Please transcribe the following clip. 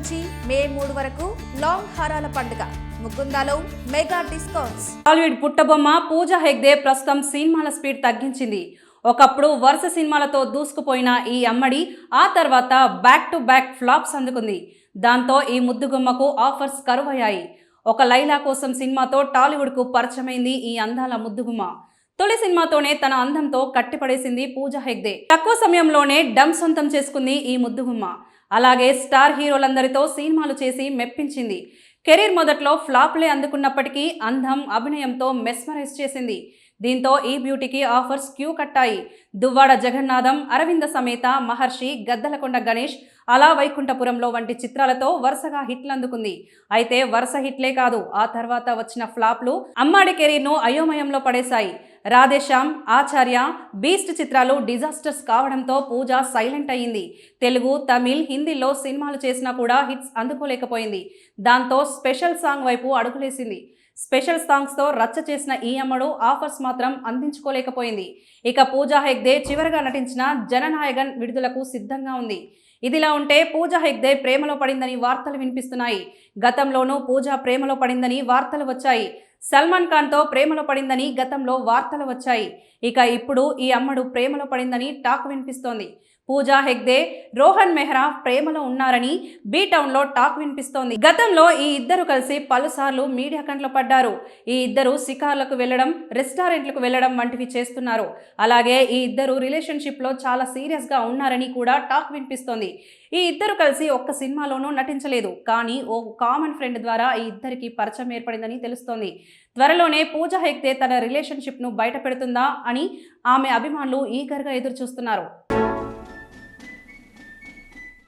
నుంచి మే 3 వరకు లాంగ్ హారాల పండుగ ముకుందాలో మెగా డిస్కౌంట్స్. టాలీవుడ్ పుట్టబొమ్మ పూజా హెగ్డే ప్రస్తుతం సినిమాల స్పీడ్ తగ్గించింది. ఒకప్పుడు వరుస సినిమాలతో దూసుకుపోయిన ఈ అమ్మడి ఆ తర్వాత బ్యాక్ టు బ్యాక్ ఫ్లాప్స్ అందుకుంది. దాంతో ఈ ముద్దుగుమ్మకు ఆఫర్స్ కరువయ్యాయి. ఒక లైలా కోసం సినిమాతో టాలీవుడ్కు పరిచయమైంది ఈ అందాల ముద్దుగుమ్మ. తొలి సినిమాతోనే తన అందంతో కట్టిపడేసింది పూజా హెగ్డే. తక్కువ సమయంలోనే డమ్ సొంతం చేసుకుంది ఈ ముద్దుగుమ్మ. అలాగే స్టార్ హీరోలందరితో సినిమాలు చేసి మెప్పించింది. కెరీర్ మొదట్లో ఫ్లాప్లే అందుకున్నప్పటికీ అందం, అభినయంతో మెస్మరైజ్ చేసింది. దీంతో ఈ బ్యూటీకి ఆఫర్స్ క్యూ కట్టాయి. దువ్వాడ జగన్నాథం, అరవింద సమేత, మహర్షి, గద్దలకొండ గణేష్, అలా వైకుంఠపురంలో వంటి చిత్రాలతో వరుసగా హిట్లు అందుకుంది. అయితే వరుస హిట్లే కాదు, ఆ తర్వాత వచ్చిన ఫ్లాప్లు అమ్మాడి కెరీర్ను అయోమయంలో పడేశాయి. రాధేశ్యామ్, ఆచార్య, బీస్ట్ చిత్రాలు డిజాస్టర్స్ కావడంతో పూజ సైలెంట్ అయ్యింది. తెలుగు, తమిళ్, హిందీలో సినిమాలు చేసినా కూడా హిట్స్ అందుకోలేకపోయింది. దాంతో స్పెషల్ సాంగ్ వైపు అడుగులేసింది. స్పెషల్ సాంగ్స్తో రచ్చ చేసిన ఈ అమ్మడు ఆఫర్స్ మాత్రం అందించుకోలేకపోయింది. ఇక పూజా హెగ్డే చివరగా నటించిన జననాయగన్ విడుదలకు సిద్ధంగా ఉంది. ఇదిలా ఉంటే పూజా హెగ్డే ప్రేమలో పడిందని వార్తలు వినిపిస్తున్నాయి. గతంలోనూ పూజా ప్రేమలో పడిందని వార్తలు వచ్చాయి. సల్మాన్ ఖాన్తో ప్రేమలో పడిందని గతంలో వార్తలు వచ్చాయి. ఇక ఇప్పుడు ఈ అమ్మడు ప్రేమలో పడిందని టాక్ వినిపిస్తోంది. పూజా హెగ్డే, రోహన్ మెహ్రా ప్రేమలో ఉన్నారని బీ టౌన్లో టాక్ వినిపిస్తోంది. గతంలో ఈ ఇద్దరు కలిసి పలుసార్లు మీడియా కంట్లో పడ్డారు. ఈ ఇద్దరు షికార్లకు వెళ్లడం, రెస్టారెంట్లకు వెళ్లడం వంటివి చేస్తున్నారు. అలాగే ఈ ఇద్దరు రిలేషన్షిప్లో చాలా సీరియస్గా ఉన్నారని కూడా టాక్ వినిపిస్తోంది. ఈ ఇద్దరు కలిసి ఒక్క సినిమాలోనూ నటించలేదు. కానీ ఓ కామన్ ఫ్రెండ్ ద్వారా ఈ ఇద్దరికి పరిచయం ఏర్పడిందని తెలుస్తోంది. త్వరలోనే పూజా హెగ్డే తన రిలేషన్షిప్ను బయట పెడుతుందా అని ఆమె అభిమానులు ఈగర్గా ఎదురు చూస్తున్నారు.